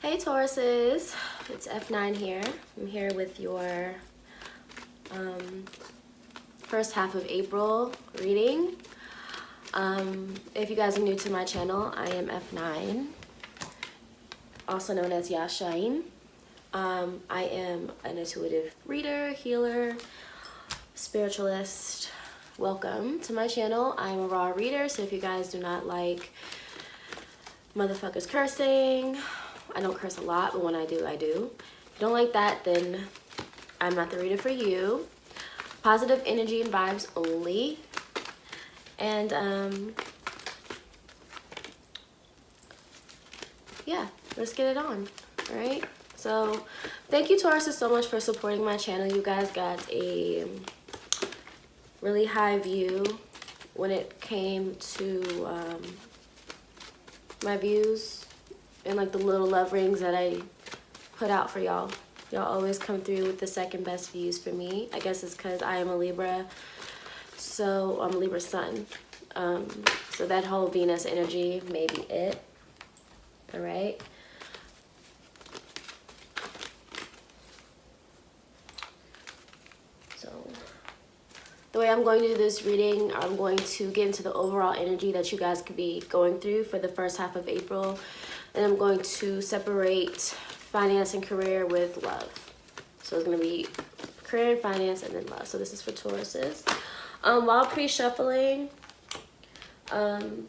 Hey Tauruses, it's F9 here. I'm here with your first half of April reading. If you guys are new to my channel, I am F9, also known as Yashain. I am an intuitive reader, healer, spiritualist. Welcome to my channel. I'm a raw reader, so if you guys do not like motherfuckers cursing, I don't curse a lot, but when I do, I do. If you don't like that, then I'm not the reader for you. Positive energy and vibes only. And yeah, let's get it on. All right. So thank you, Tauruses, so much for supporting my channel. You guys got a really high view when it came to my views and like the little love rings that I put out for y'all. Y'all always come through with the second best views for me. I guess it's because I am a Libra, so I'm a Libra sun. So that whole Venus energy may be it. All right. So the way I'm going to do this reading, I'm going to get into the overall energy that you guys could be going through for the first half of April. And I'm going to separate finance and career with love. So it's going to be career and finance and then love. So this is for Tauruses. While pre-shuffling, the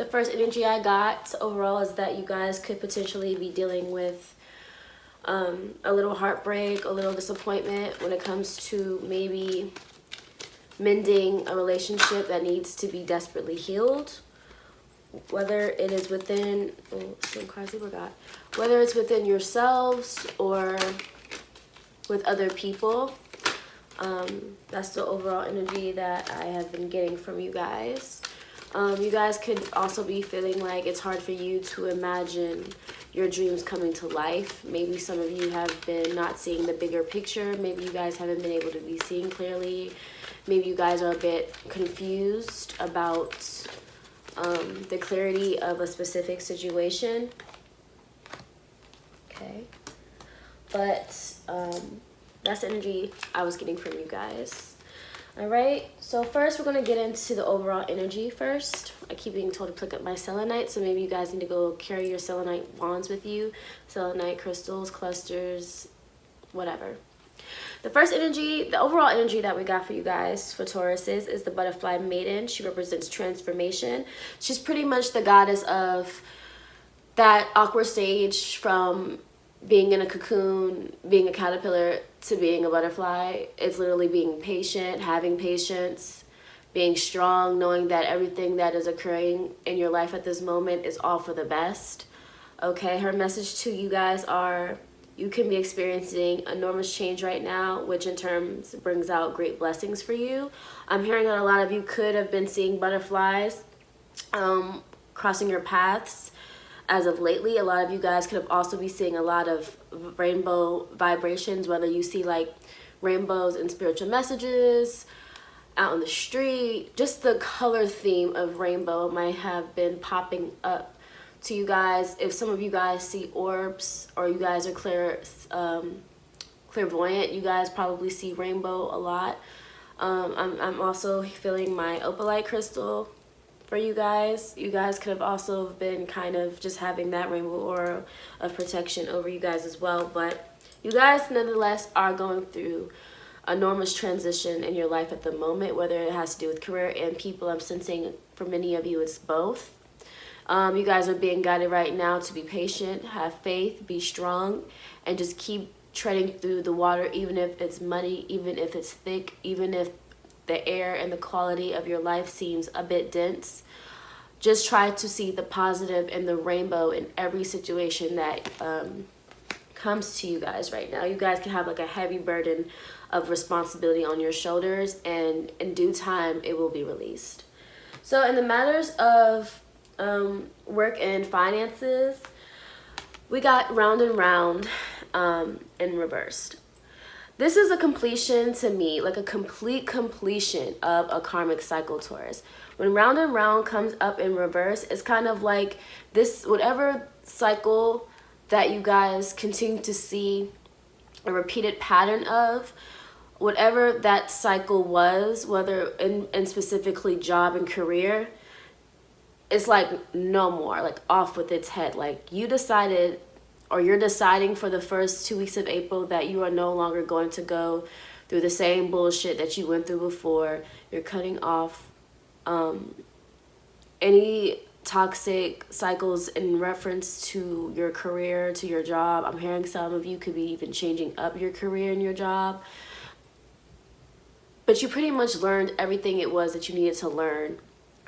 first energy I got overall is that you guys could potentially be dealing with a little heartbreak, a little disappointment when it comes to maybe mending a relationship that needs to be desperately healed. Whether it is within, whether it's within yourselves or with other people. That's the overall energy that I have been getting from you guys. You guys could also be feeling like it's hard for you to imagine your dreams coming to life. Maybe some of you have been not seeing the bigger picture. Maybe you guys haven't been able to be seeing clearly. Maybe you guys are a bit confused about the clarity of a specific situation. Okay. But that's the energy I was getting from you guys. All right, so first we're going to get into the overall energy first. I keep being told to pick up my selenite, so maybe you guys need to go carry your selenite wands with you. Selenite crystals, clusters, whatever. The first energy, the overall energy that we got for you guys, for Tauruses, is the butterfly maiden. She represents transformation. She's pretty much the goddess of that awkward stage from being in a cocoon, being a caterpillar, to being a butterfly. It's literally being patient, having patience, being strong, knowing that everything that is occurring in your life at this moment is all for the best. Okay, her message to you guys are, you can be experiencing enormous change right now, which in terms brings out great blessings for you. I'm hearing that a lot of you could have been seeing butterflies crossing your paths as of lately. A lot of you guys could have also be seeing a lot of rainbow vibrations, whether you see like rainbows and spiritual messages out on the street. Just the color theme of rainbow might have been popping up to you guys. If some of you guys see orbs or you guys are clairvoyant, you guys probably see rainbow a lot. I'm also feeling my opalite crystal for you guys. You guys could have also been kind of just having that rainbow aura of protection over you guys as well. But you guys nonetheless are going through enormous transition in your life at the moment, whether it has to do with career and people. I'm sensing for many of you it's both. You guys are being guided right now to be patient, have faith, be strong, and just keep treading through the water, even if it's muddy, even if it's thick, even if the air and the quality of your life seems a bit dense. Just try to see the positive and the rainbow in every situation that comes to you guys right now. You guys can have like a heavy burden of responsibility on your shoulders, and in due time it will be released. So in the matters of work and finances, we got round and round in reversed. This is a completion to me, like a complete completion of a karmic cycle, Taurus. When round and round comes up in reverse, it's kind of like this, whatever cycle that you guys continue to see a repeated pattern of whatever that cycle was, whether in specifically job and career. It's like no more, like off with its head. Like you decided, or you're deciding for the first 2 weeks of April that you are no longer going to go through the same bullshit that you went through before. You're cutting off any toxic cycles in reference to your career, to your job. I'm hearing some of you could be even changing up your career and your job. But you pretty much learned everything it was that you needed to learn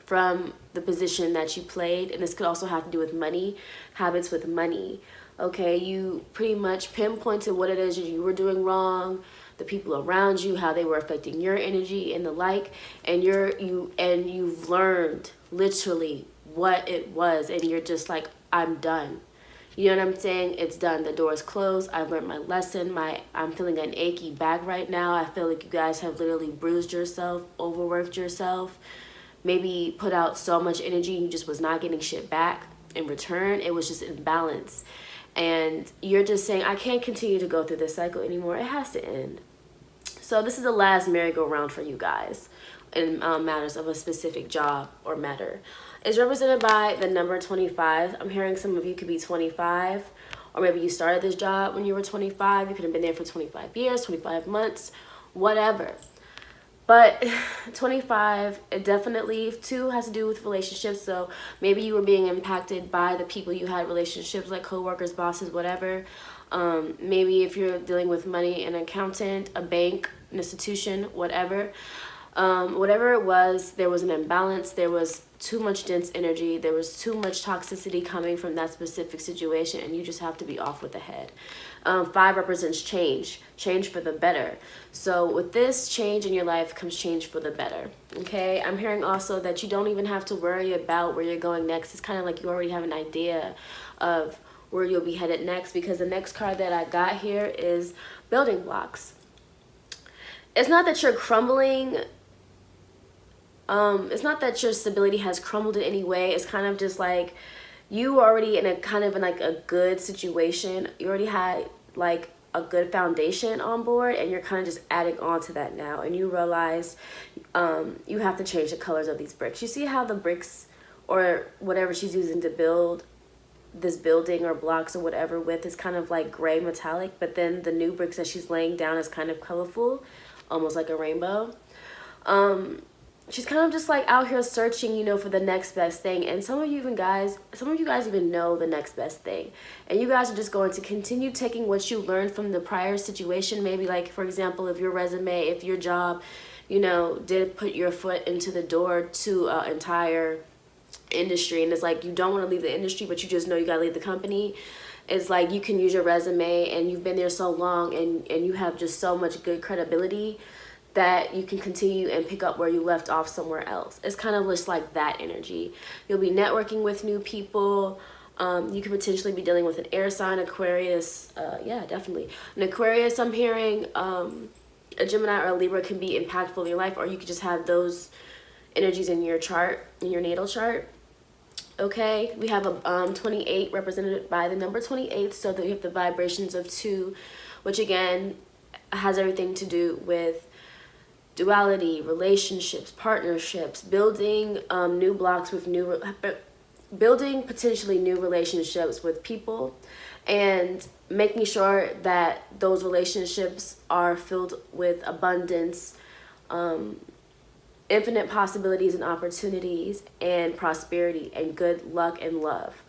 from the position that you played. And this could also have to do with money, habits with money. Okay, you pretty much pinpointed what it is you were doing wrong, the people around you, how they were affecting your energy and the like, and you've learned literally what it was, and you're just like, I'm done. You know what I'm saying? It's done. The door is closed. I've learned my lesson. I'm feeling an achy back right now. I feel like you guys have literally bruised yourself, overworked yourself, maybe put out so much energy you just was not getting shit back in return. It was just imbalance. And you're just saying, I can't continue to go through this cycle anymore. It has to end. So this is the last merry-go-round for you guys in matters of a specific job or matter. It's represented by the number 25. I'm hearing some of you could be 25, or maybe you started this job when you were 25. You could have been there for 25 years, 25 months, whatever. But 25, it definitely, too, has to do with relationships. So maybe you were being impacted by the people you had relationships, like coworkers, bosses, whatever. Maybe if you're dealing with money, an accountant, a bank, an institution, whatever. Whatever it was, there was an imbalance. There was too much dense energy. There was too much toxicity coming from that specific situation, and you just have to be off with the head. 5 represents change for the better. So with this change in your life comes change for the better. Okay, I'm hearing also that you don't even have to worry about where you're going next. It's kind of like you already have an idea of where you'll be headed next, because the next card that I got here is building blocks. It's not that you're crumbling. It's not that your stability has crumbled in any way. It's kind of just like you already in a kind of in like a good situation. You already had like a good foundation on board, and you're kind of just adding on to that now. And you realize you have to change the colors of these bricks. You see how the bricks or whatever she's using to build this building or blocks or whatever with is kind of like gray metallic, but then the new bricks that she's laying down is kind of colorful, almost like a rainbow. She's kind of just like out here searching, you know, for the next best thing. And some of you guys even know the next best thing. And you guys are just going to continue taking what you learned from the prior situation. Maybe like, for example, if your resume, if your job, you know, did put your foot into the door to an entire industry, and it's like you don't want to leave the industry, but you just know you got to leave the company. It's like you can use your resume, and you've been there so long, and you have just so much good credibility that you can continue and pick up where you left off somewhere else. It's kind of just like that energy. You'll be networking with new people. You could potentially be dealing with an air sign, Aquarius. Yeah, definitely. An Aquarius, I'm hearing, a Gemini or a Libra can be impactful in your life, or you could just have those energies in your chart, in your natal chart. Okay, we have a 28 represented by the number 28, so that you have the vibrations of 2, which again has everything to do with duality, relationships, partnerships, building new blocks with building potentially new relationships with people, and making sure that those relationships are filled with abundance, infinite possibilities and opportunities, and prosperity and good luck and love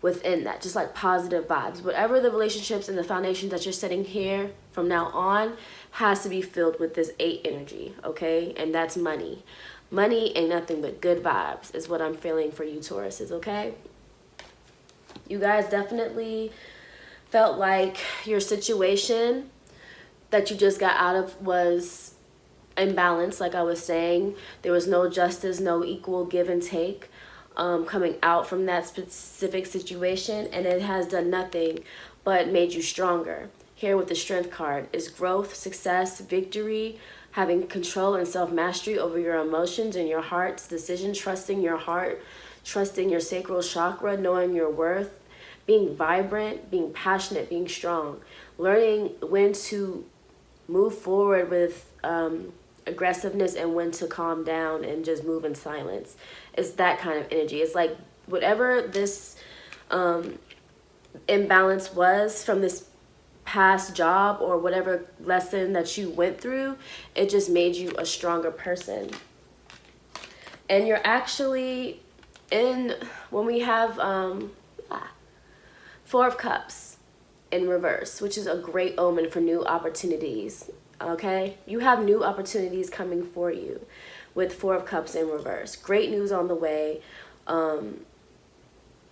within that, just like positive vibes. Whatever the relationships and the foundations that you're setting here from now on has to be filled with this 8 energy, okay? And that's money. Money ain't nothing but good vibes is what I'm feeling for you Tauruses, okay? You guys definitely felt like your situation that you just got out of was imbalanced, like I was saying. There was no justice, no equal give and take coming out from that specific situation, and it has done nothing but made you stronger. Here with the Strength card is growth, success, victory, having control and self-mastery over your emotions and your heart's decision, trusting your heart, trusting your sacral chakra, knowing your worth, being vibrant, being passionate, being strong, learning when to move forward with aggressiveness and when to calm down and just move in silence. It's that kind of energy. It's like whatever this imbalance was from this past job or whatever lesson that you went through, it just made you a stronger person. And you're actually in, when we have Four of Cups in reverse, which is a great omen for new opportunities. Okay, you have new opportunities coming for you with Four of Cups in reverse. Great news on the way.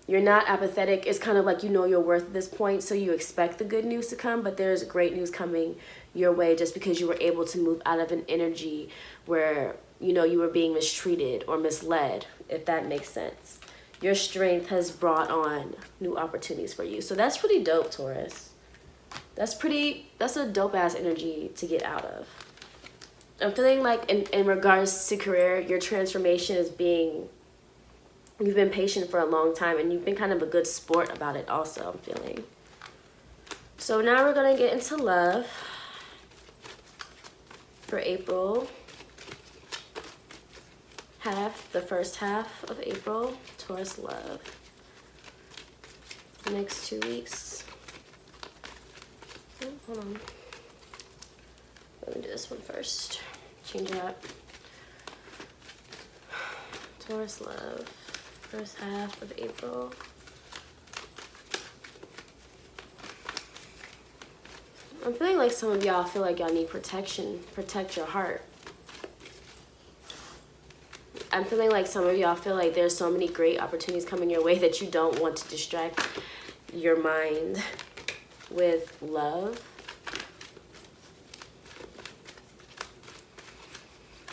You're not apathetic. It's kind of like you know your worth at this point, so you expect the good news to come, but there's great news coming your way just because you were able to move out of an energy where, you know, you were being mistreated or misled, if that makes sense. Your strength has brought on new opportunities for you. So that's pretty dope, Taurus. That's a dope ass energy to get out of. I'm feeling like in regards to career, your transformation is being, you've been patient for a long time and you've been kind of a good sport about it also, I'm feeling. So now we're going to get into love for April. The first half of April, Taurus love. The next 2 weeks. Oh, hold on. Let me do this one first. Change it up. Taurus love. First half of April. I'm feeling like some of y'all feel like y'all need protection. Protect your heart. I'm feeling like some of y'all feel like there's so many great opportunities coming your way that you don't want to distract your mind with love.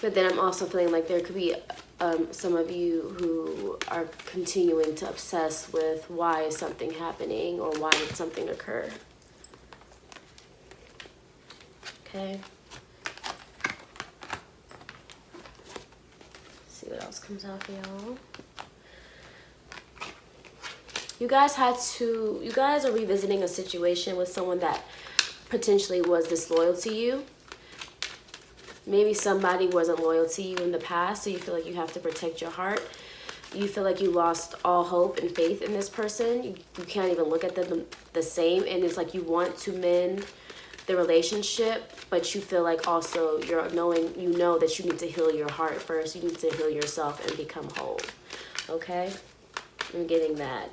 But then I'm also feeling like there could be some of you who are continuing to obsess with why is something happening or why did something occur. Okay. See what else comes out for y'all. You guys are revisiting a situation with someone that potentially was disloyal to you. Maybe somebody wasn't loyal to you in the past, so you feel like you have to protect your heart. You feel like you lost all hope and faith in this person. You can't even look at them the same, and it's like you want to mend the relationship, but you feel like also you know that you need to heal your heart first. You need to heal yourself and become whole. Okay? I'm getting that.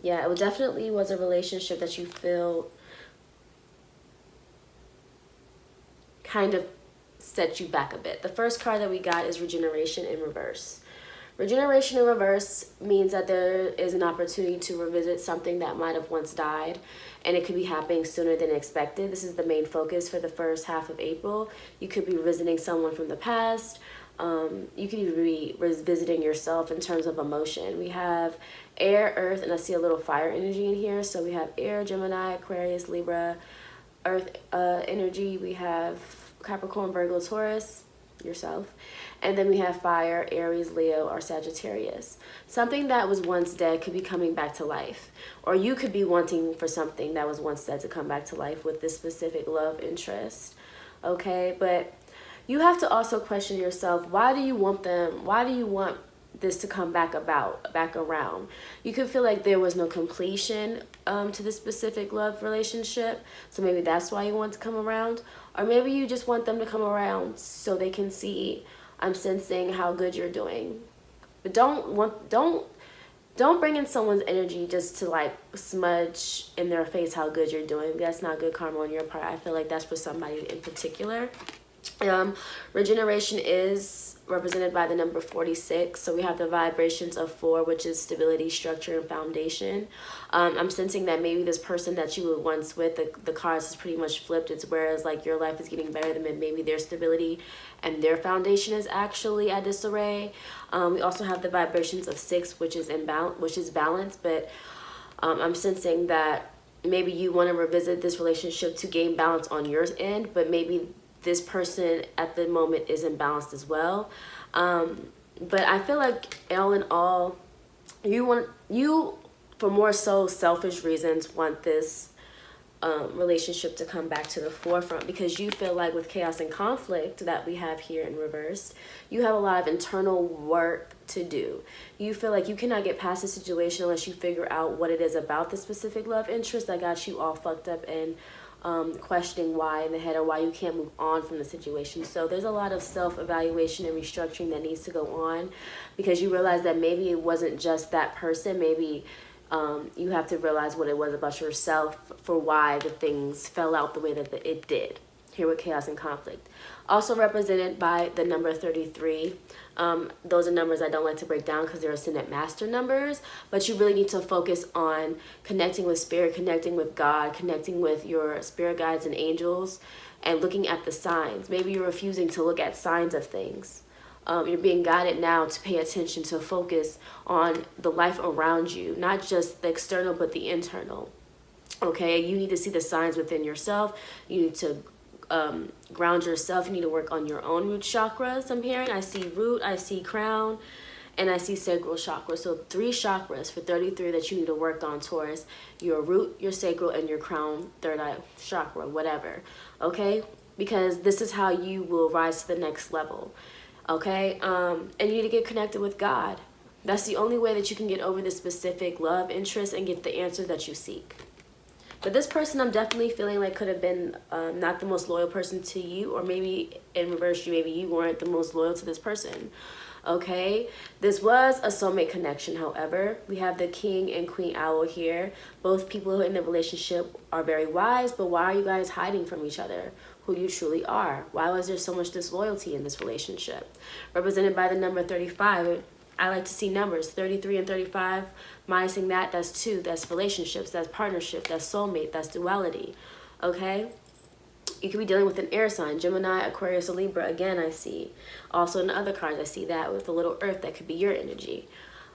Yeah, it definitely was a relationship that you feel kind of set you back a bit. The first card that we got is regeneration in reverse. Regeneration in reverse means that there is an opportunity to revisit something that might have once died, and it could be happening sooner than expected. This is the main focus for the first half of April. You could be revisiting someone from the past. You could even be revisiting yourself in terms of emotion. We have air, earth, and I see a little fire energy in here. So we have air, Gemini, Aquarius, Libra, earth energy. We have Capricorn, Virgo, Taurus, yourself. And then we have fire, Aries, Leo, or Sagittarius. Something that was once dead could be coming back to life. Or you could be wanting for something that was once dead to come back to life with this specific love interest. Okay, but you have to also question yourself, why do you want them? Why do you want this to come back around? You could feel like there was no completion to this specific love relationship, so maybe that's why you want to come around. Or maybe you just want them to come around so they can see, I'm sensing how good you're doing. But don't bring in someone's energy just to like smudge in their face how good you're doing. That's not good karma on your part. I feel like that's for somebody in particular. Regeneration is represented by the number 46. So we have the vibrations of 4, which is stability, structure, and foundation. I'm sensing that maybe this person that you were once with, the cards is pretty much flipped. It's whereas like your life is getting better than maybe their stability and their foundation is actually at disarray. We also have the vibrations of 6, which is balance. But I'm sensing that maybe you want to revisit this relationship to gain balance on your end, but maybe this person at the moment is imbalanced as well. But I feel like all in all, you for more so selfish reasons want this relationship to come back to the forefront, because you feel like with chaos and conflict that we have here in reverse, you have a lot of internal work to do. You feel like you cannot get past the situation unless you figure out what it is about the specific love interest that got you all fucked up and questioning why in the head, or why you can't move on from the situation. So there's a lot of self-evaluation and restructuring that needs to go on, because you realize that maybe it wasn't just that person. Maybe you have to realize what it was about yourself for why the things fell out the way that it did here with chaos and conflict. Also represented by the number 33. Those are numbers I don't like to break down because they're ascendant master numbers, but you really need to focus on connecting with spirit, connecting with God, connecting with your spirit guides and angels, and looking at the signs. Maybe you're refusing to look at signs of things. You're being guided now to pay attention, to focus on the life around you, not just the external, but the internal. Okay, you need to see the signs within yourself. You need to ground yourself. You need to work on your own root chakras. I'm hearing, I see root, I see crown, and I see sacral chakra. So 3 chakras for 33 that you need to work on, Taurus: your root, your sacral, and your crown, third eye chakra, whatever. Okay, because this is how you will rise to the next level. Okay, and you need to get connected with God. That's the only way that you can get over this specific love interest and get the answers that you seek. But this person, I'm definitely feeling like could have been not the most loyal person to you, or maybe in reverse, maybe you weren't the most loyal to this person. Okay, this was a soulmate connection. However, we have the king and queen owl here. Both people who are in the relationship are very wise, but why are you guys hiding from each other who you truly are? Why was there so much disloyalty in this relationship? Represented by the number 35. I like to see numbers 33 and 35. Minusing that, that's 2. That's relationships, that's partnership, that's soulmate, that's duality. Okay, you could be dealing with an air sign, Gemini, Aquarius, or Libra. Again, I see. Also in the other cards, I see that with the little earth. That could be your energy.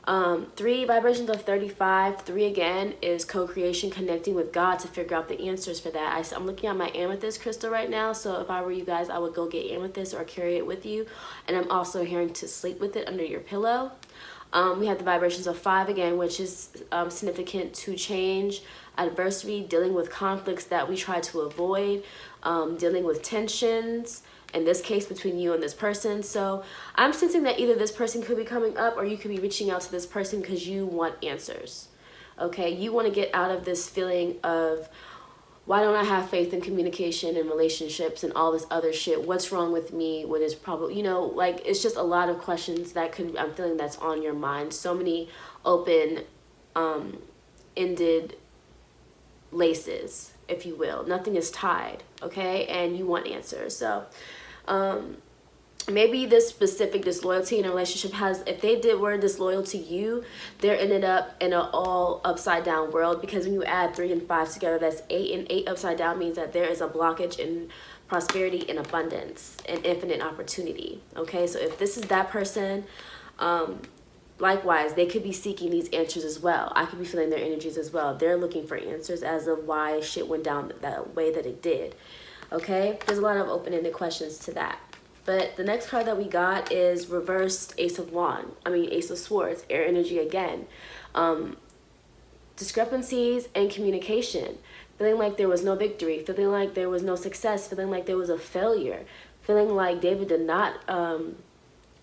3 vibrations of 35. 3 again is co-creation, connecting with God to figure out the answers for that. I'm looking at my amethyst crystal right now, so if I were you guys, I would go get amethyst or carry it with you. And I'm also hearing to sleep with it under your pillow. We have the vibrations of 5 again, which is significant to change, adversity, dealing with conflicts that we try to avoid, dealing with tensions, in this case between you and this person. So I'm sensing that either this person could be coming up, or you could be reaching out to this person because you want answers. Okay, you want to get out of this feeling of, why don't I have faith in communication and relationships and all this other shit? What's wrong with me? What is probably, like, it's just a lot of questions that I'm feeling that's on your mind. So many open, ended laces, if you will. Nothing is tied, okay? And you want answers. So, maybe this specific disloyalty in a relationship if they were disloyal to you, they're ended up in an all upside down world, because when you add 3 and 5 together, that's 8, and 8 upside down means that there is a blockage in prosperity and abundance and infinite opportunity. Okay, so if this is that person, likewise, they could be seeking these answers as well. I could be feeling their energies as well. They're looking for answers as of why shit went down that way that it did. Okay, there's a lot of open-ended questions to that. But the next card that we got is reversed Ace of Swords, air energy again. Discrepancies and communication. Feeling like there was no victory, feeling like there was no success, feeling like there was a failure, feeling like David did not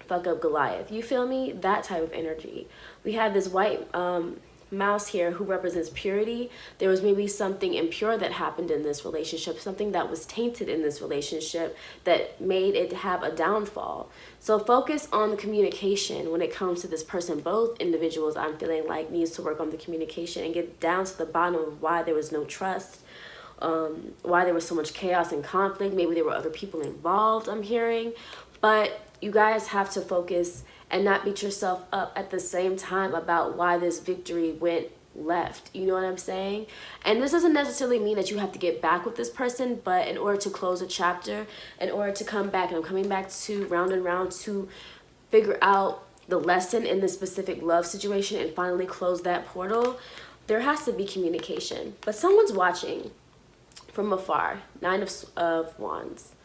fuck up Goliath. You feel me? That type of energy. We have this white mouse here who represents purity. There was maybe something impure that happened in this relationship, something that was tainted in this relationship that made it have a downfall. So focus on the communication when it comes to this person. Both individuals, I'm feeling like, needs to work on the communication and get down to the bottom of why there was no trust, why there was so much chaos and conflict. Maybe there were other people involved, I'm hearing. But you guys have to focus and not beat yourself up at the same time about why this victory went left. You know what I'm saying? And this doesn't necessarily mean that you have to get back with this person, but in order to close a chapter, in order to come back, and I'm coming back to round and round to figure out the lesson in this specific love situation and finally close that portal, there has to be communication. But someone's watching from afar. 9 of Wands.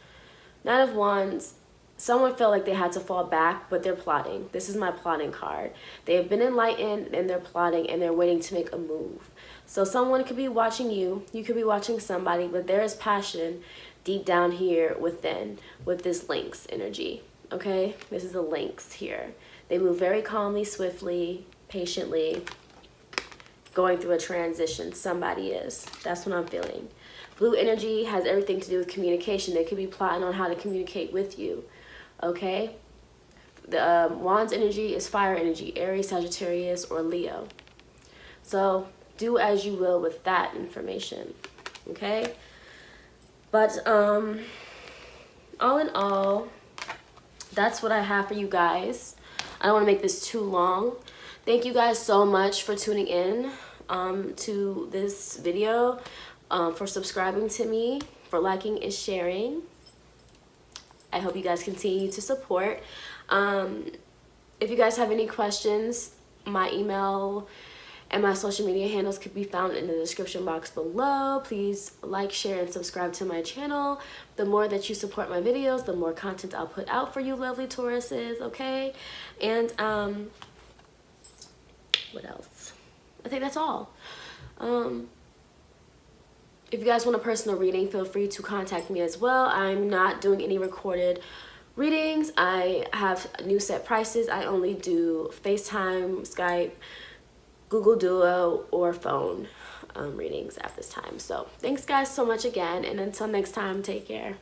9 of Wands someone felt like they had to fall back, but they're plotting. This is my plotting card. They have been enlightened and they're plotting and they're waiting to make a move. So someone could be watching you. You could be watching somebody, but there is passion deep down here within with this Lynx energy. Okay, this is a Lynx here. They move very calmly, swiftly, patiently, going through a transition. Somebody is. That's what I'm feeling. Blue energy has everything to do with communication. They could be plotting on how to communicate with you. Okay? The Wands energy is fire energy. Aries, Sagittarius, or Leo. So do as you will with that information. Okay? But all in all, that's what I have for you guys. I don't want to make this too long. Thank you guys so much for tuning in to this video, for subscribing to me, for liking and sharing. I hope you guys continue to support. If you guys have any questions, my email and my social media handles could be found in the description box below. Please like, share, and subscribe to my channel. The more that you support my videos, the more content I'll put out for you lovely Tauruses, okay? And what else? I think that's all. If you guys want a personal reading, feel free to contact me as well. I'm not doing any recorded readings. I have new set prices. I only do FaceTime, Skype, Google Duo, or phone readings at this time. So thanks guys so much again, and until next time, take care.